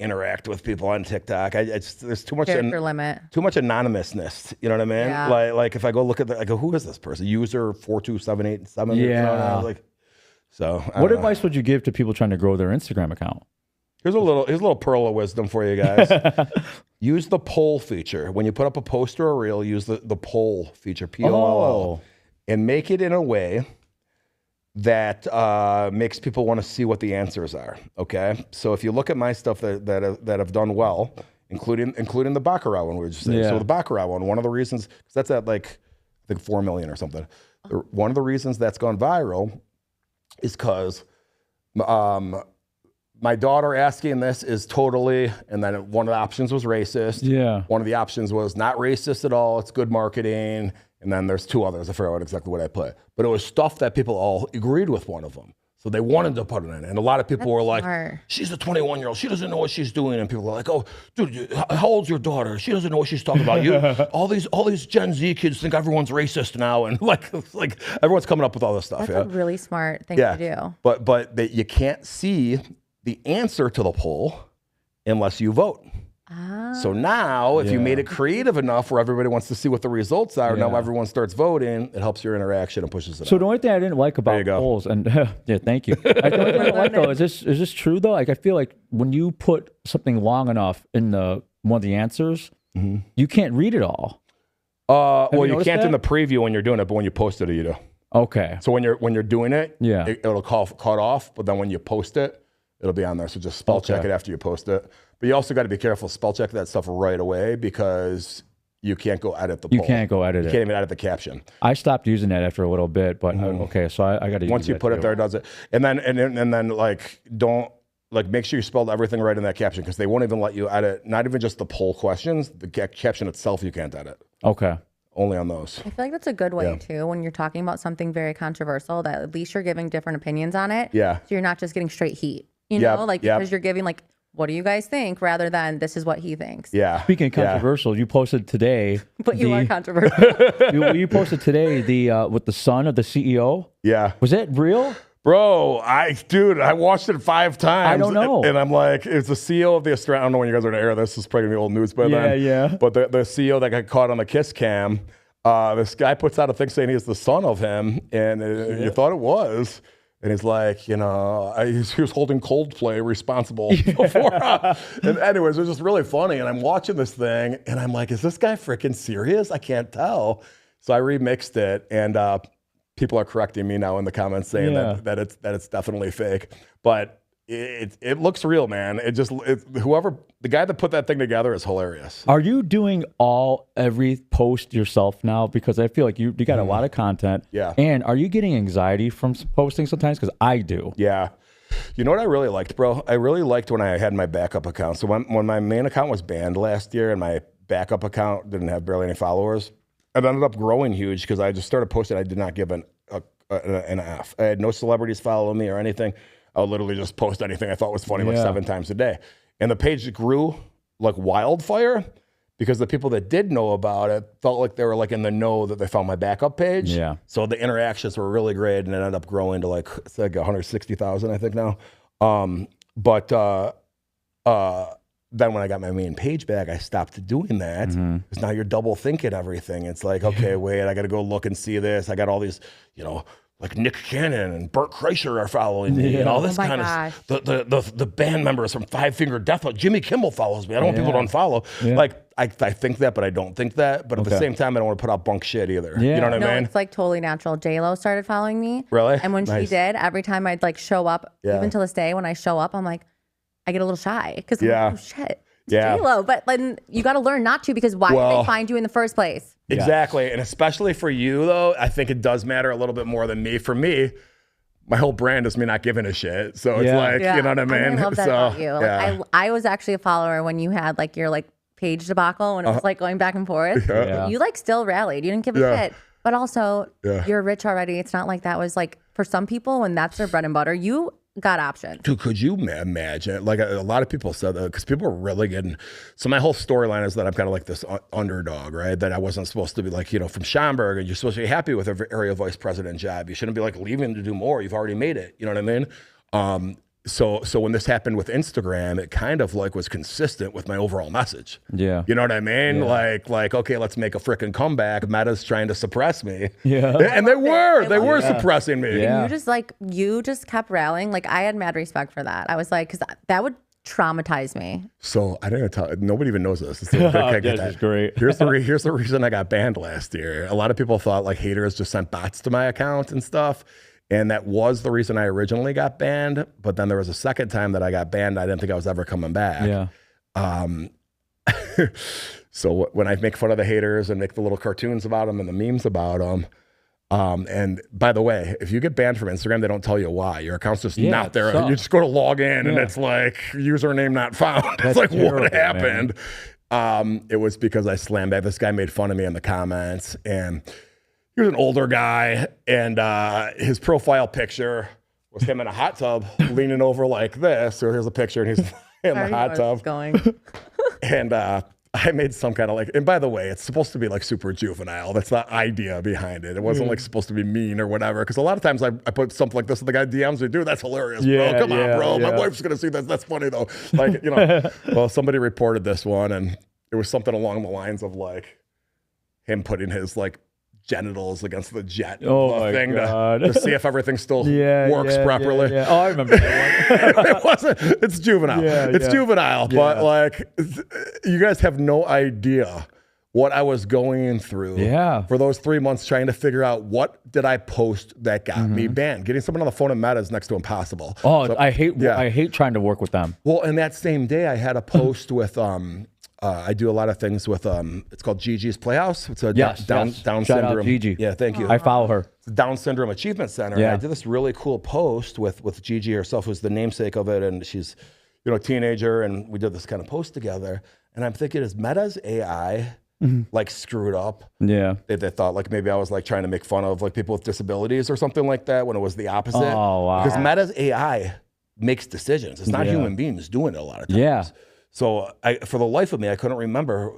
interact with people on TikTok. There's too much Character limit. too much anonymousness. You know what I mean? Yeah. Like if I go look at I go, who is this person? User 42787. Yeah. Like, so I What don't know. advice would you give to people trying to grow their Instagram account? Here's a little pearl of wisdom for you guys. Use the poll feature. When you put up a post or a reel, use the poll feature, POLL, and make it in a way that makes people want to see what the answers are. Okay, so if you look at my stuff that have done well, including the Baccarat one, we were just saying. Yeah. So the Baccarat one, one of the reasons, because that's at like I think 4 million or something. One of the reasons that's gone viral is because my daughter asking this is totally, and then one of the options was racist. Yeah. One of the options was not racist at all. It's good marketing. And then there's 2 others. I forget out exactly what I put. But it was stuff that people all agreed with one of them. So they wanted to put it in. And a lot of people were like, she's a 21-year-old. She doesn't know what she's doing. And people were like, oh, dude, how old's your daughter? She doesn't know what she's talking about. You, all these Gen Z kids think everyone's racist now. And like everyone's coming up with all this stuff. That's a really smart thing to do. But you can't see the answer to the poll unless you vote. So now, if you made it creative enough where everybody wants to see what the results are, now everyone starts voting, it helps your interaction and pushes it So up. the only thing I didn't like about polls, and yeah, thank you. The only thing I didn't like though, is this true though? Like I feel like when you put something long enough in one of the answers, you can't read it all. Well, you can't in the preview when you're doing it, but when you post it, you do. Okay. So when you're doing it, Yeah. it'll cut off, but then when you post it, it'll be on there. So just spell check it after you post it. But you also got to be careful. Spell check that stuff right away because you can't go edit the poll. You can't go edit it. You can't even edit the caption. I stopped using that after a little bit, but okay, so I got to use Once you put it there, it does it. And then like don't like make sure you spelled everything right in that caption because they won't even let you edit. Not even just the poll questions, the caption itself you can't edit. Okay. Only on those. I feel like that's a good way too when you're talking about something very controversial. That at least you're giving different opinions on it. Yeah. So you're not just getting straight heat. You know, because you're giving like, what do you guys think, rather than this is what he thinks. Yeah. Speaking of controversial, you posted today. But you are controversial. you posted today with the son of the CEO. Yeah. Was it real? Bro, I watched it 5 times. I don't know. And I'm like, it's the CEO of the Australian, I don't know when you guys are going to air this. This is probably going to be old news by then. Yeah. But the CEO that got caught on the kiss cam, this guy puts out a thing saying he's the son of him. And you thought it was. And he's like, he was holding Coldplay responsible before. And anyways, it was just really funny. And I'm watching this thing, and I'm like, is this guy freaking serious? I can't tell. So I remixed it, and people are correcting me now in the comments saying that it's definitely fake. But it looks real, man. The guy that put that thing together is hilarious. Are you doing every post yourself now? Because I feel like you got a lot of content. Yeah. And are you getting anxiety from posting sometimes? Because I do. Yeah. You know what I really liked, bro? I really liked when I had my backup account. So when my main account was banned last year and my backup account didn't have barely any followers, it ended up growing huge because I just started posting. I did not give an F. I had no celebrities following me or anything. I would literally just post anything I thought was funny like 7 times a day. And the page grew like wildfire because the people that did know about it felt like they were like in the know that they found my backup page. Yeah. So the interactions were really great and it ended up growing to like, it's like 160,000, I think now. Then when I got my main page back, I stopped doing that because now you're double thinking everything. It's like, okay, wait, I got to go look and see this. I got all these, like Nick Cannon and Burt Kreischer are following me and all this kind of the band members from Five Finger Death Punch. Jimmy Kimmel follows me. I don't want people to unfollow. Yeah. Like I think that, but I don't think that. But at the same time, I don't want to put out bunk shit either. Yeah. You know what I mean? It's like totally natural. J-Lo started following me. Really? And when she did, every time I'd like show up, even to this day, when I show up, I'm like, I get a little shy because I'm like, oh shit. J-Lo, but then you got to learn not to because why did they find you in the first place? Exactly. And especially for you, though, I think it does matter a little bit more than me. For me, my whole brand is me not giving a shit. So it's like, you know what I mean? I love that about you. Like, I was actually a follower when you had like your like page debacle when it was like going back and forth. You like still rallied. You didn't give a shit. But also, you're rich already. It's not like that was like, for some people, when that's their bread and butter, you got options. Dude, could you imagine? Like a lot of people said that because people are really getting. So my whole storyline is that I'm kind of like this underdog, right? That I wasn't supposed to be like, from Schaumburg, and you're supposed to be happy with every area vice president job. You shouldn't be like leaving to do more. You've already made it. You know what I mean? So when this happened with Instagram, it kind of like was consistent with my overall message. Yeah. You know what I mean? Yeah. Like, okay, let's make a freaking comeback. Meta's trying to suppress me. Yeah. And they were suppressing me. Yeah. And you just kept rallying. Like I had mad respect for that. I was like, because that would traumatize me. So I didn't tell, nobody even knows this. This is great. Here's the reason I got banned last year. A lot of people thought like haters just sent bots to my account and stuff. And that was the reason I originally got banned. But then there was a second time that I got banned. I didn't think I was ever coming back. Yeah. So when I make fun of the haters and make the little cartoons about them and the memes about them, and by the way, if you get banned from Instagram, they don't tell you why. Your account's just not there. You just go to log in and it's like username not found. It's like, terrible, what happened? It was because I slammed that. This guy made fun of me in the comments, and he was an older guy, and his profile picture was him in a hot tub leaning over like this. So here's a picture, and he's in the hot tub. And I made some kind of like, and by the way, it's supposed to be like super juvenile. That's the idea behind it. It wasn't like supposed to be mean or whatever. Because a lot of times I put something like this and the guy DMs me, dude, that's hilarious, bro. Come on, bro. My wife's going to see this. That's funny though. Like, you know, well, somebody reported this one, and it was something along the lines of like him putting his like genitals against the jet thing to see if everything still works properly. Oh, I remember that one. It wasn't. It's juvenile. It's juvenile. But like, you guys have no idea what I was going through for those 3 months trying to figure out what did I post that got me banned. Getting someone on the phone in Meta is next to impossible. Oh, so, I hate trying to work with them. Well, and that same day I had a post with I do a lot of things with it's called Gigi's Playhouse. It's a Down Shout syndrome. out Gigi. Yeah, thank you. I follow her. It's a Down Syndrome Achievement Center. And I did this really cool post with Gigi herself, who's the namesake of it, and she's, you know, a teenager, and we did this kind of post together. And I'm thinking, is Meta's AI like screwed up? Yeah. They thought like maybe I was like trying to make fun of like people with disabilities or something like that, when it was the opposite. Oh, wow. Because Meta's AI makes decisions. It's not human beings doing it a lot of times. Yeah. So for the life of me, I couldn't remember.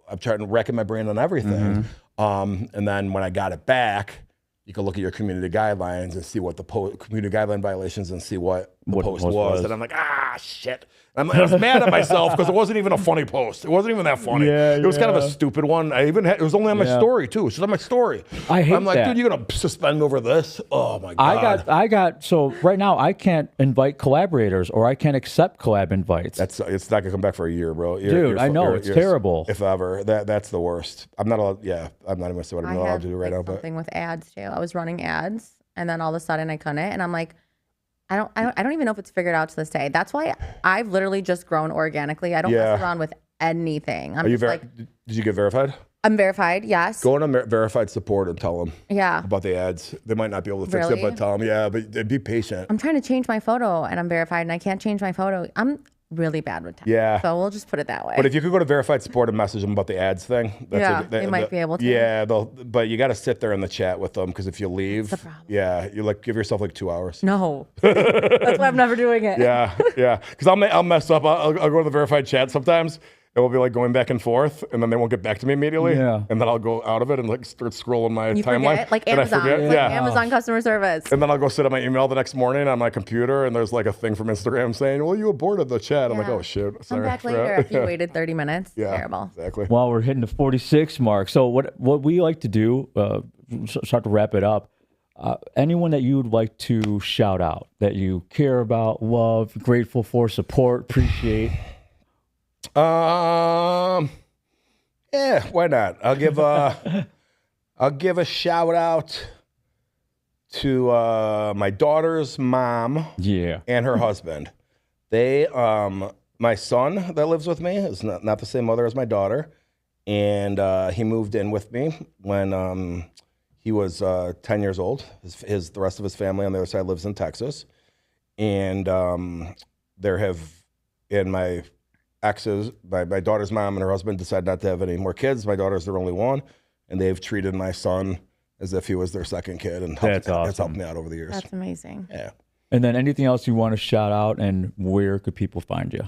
I'm trying to rack my brain on everything. And then when I got it back, you can look at your community guidelines and see what the community guideline violations and see what the post was. And I'm like, shit. I was mad at myself because it wasn't even a funny post. It wasn't even that funny. It was kind of a stupid one. I even it was only on my story too. It's on my story. I'm like, dude, you're gonna suspend over this? Oh my god. I got. So right now I can't invite collaborators, or I can't accept collab invites. It's not gonna come back for a year, bro. Dude, I know it's terrible. If ever, that's the worst. I'm not allowed. Yeah, I'm not even gonna say what I'm not allowed to do right now. But something with ads too. I was running ads, and then all of a sudden I couldn't, and I'm like, I don't even know if it's figured out to this day. That's why I've literally just grown organically. I don't mess around with anything. I'm just like, did you get verified? I'm verified, yes. Go on verified support and tell them about the ads. They might not be able to fix it, but tell them, but be patient. I'm trying to change my photo, and I'm verified, and I can't change my photo. I'm really bad with tech. So we'll just put it that way. But if you could go to verified support and message them about the ads thing, they might be able to. Yeah, but you got to sit there in the chat with them, because if you leave, you like give yourself like 2 hours. No, that's why I'm never doing it. Because I'll mess up. I'll go to the verified chat sometimes. It will be like going back and forth, and then they won't get back to me immediately. And then I'll go out of it and like start scrolling my timeline. Forget, like Amazon, Amazon customer service. And then I'll go sit at my email the next morning on my computer, and there's like a thing from Instagram saying, "Well, you aborted the chat." I'm like, "Oh shit!" Sorry. Come back later if you waited 30 minutes. Terrible. Exactly. Well, we're hitting the 46 mark. So what we like to do, start to wrap it up. Anyone that you would like to shout out that you care about, love, grateful for, support, appreciate. Why not? I'll give a shout out to my daughter's mom and her husband. They my son that lives with me is not the same mother as my daughter, and he moved in with me when he was 10 years old. The rest of his family on the other side lives in Texas, and my exes, my daughter's mom and her husband decided not to have any more kids. My daughter's their only one, and they've treated my son as if he was their second kid, and that's awesome. It's helped me out over the years. That's amazing. Yeah. And then anything else you want to shout out, and where could people find you?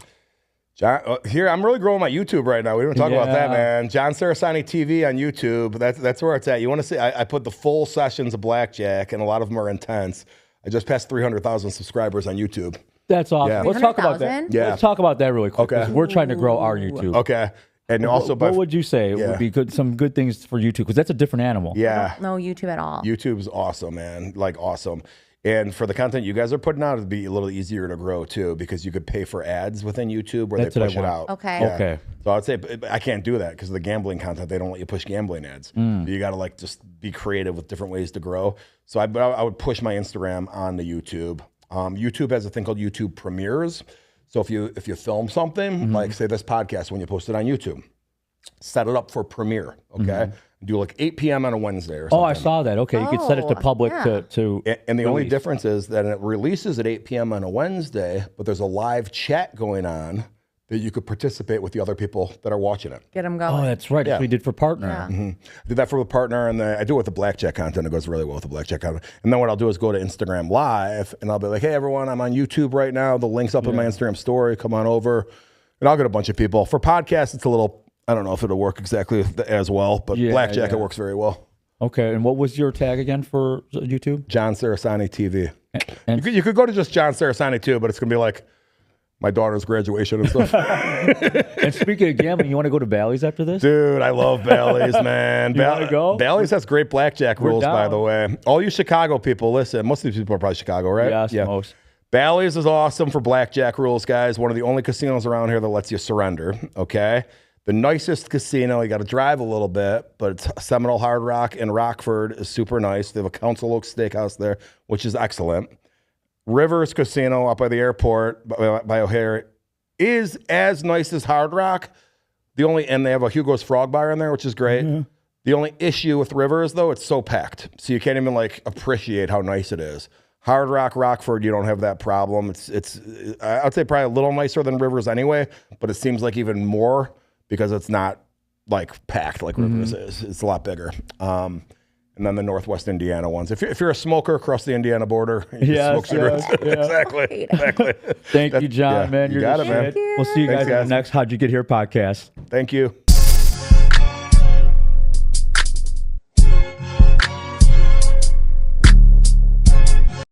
John, here I'm really growing my YouTube right now. We didn't talk about that, man. John Cerasani TV on YouTube. That's where it's at. You want to see? I put the full sessions of Blackjack, and a lot of them are intense. I just passed 300,000 subscribers on YouTube. That's awesome. Yeah. Let's talk about that. Yeah. Let's talk about that really quick. Okay. We're trying to grow our YouTube. Okay. And also, what would you say would be some good things for YouTube? Because that's a different animal. Yeah. I don't know YouTube at all. YouTube's awesome, man. Like awesome. And for the content you guys are putting out, it'd be a little easier to grow too, because you could pay for ads within YouTube where That's they what push I it want. out. Okay. Yeah. Okay. So I'd say I can't do that because of the gambling content. They don't let you push gambling ads. You got to like just be creative with different ways to grow. So I would push my Instagram onto YouTube. YouTube has a thing called YouTube Premieres. So if you film something, like say this podcast, when you post it on YouTube, set it up for premiere, okay? Do like 8 p.m. on a Wednesday or something. Oh, I saw that. Okay, you could set it to public to And the only difference is that it releases at 8 p.m. on a Wednesday, but there's a live chat going on that you could participate with the other people that are watching it. Get them going. Oh, that's right. That's what we did for Partner. Yeah. I did that for the partner, and I do it with the Blackjack content. It goes really well with the Blackjack content. And then what I'll do is go to Instagram Live, and I'll be like, hey, everyone, I'm on YouTube right now. The link's up in my Instagram story. Come on over. And I'll get a bunch of people. For podcasts, it's a little, I don't know if it'll work exactly as well, but Blackjack, it works very well. Okay, and what was your tag again for YouTube? John Cerasani TV. And You could go to just John Cerasani too, but it's going to be like my daughter's graduation and stuff. And speaking of gambling, you want to go to Bally's after this? Dude, I love Bally's, man. You wanna go? Bally's has great blackjack rules, by down. the way. All you Chicago people, listen, most of these people are probably Chicago, right? Yes, most. Bally's is awesome for blackjack rules, guys. One of the only casinos around here that lets you surrender, okay? The nicest casino, you got to drive a little bit, but it's Seminole Hard Rock in Rockford is super nice. They have a Council Oaks Steakhouse there, which is excellent. Rivers Casino up by the airport, by O'Hare, is as nice as Hard Rock. And they have a Hugo's Frog Bar in there, which is great. Yeah. The only issue with Rivers, though, it's so packed. So you can't even like appreciate how nice it is. Hard Rock, Rockford, you don't have that problem. It's I'd say probably a little nicer than Rivers anyway, but it seems like even more because it's not like packed like Rivers is. It's a lot bigger. And then the Northwest Indiana ones. If you're a smoker across the Indiana border, you smoke cigarettes. Exactly. Thank you, John, man. You got it, man. We'll see you guys in the next How'd You Get Here podcast. Thank you.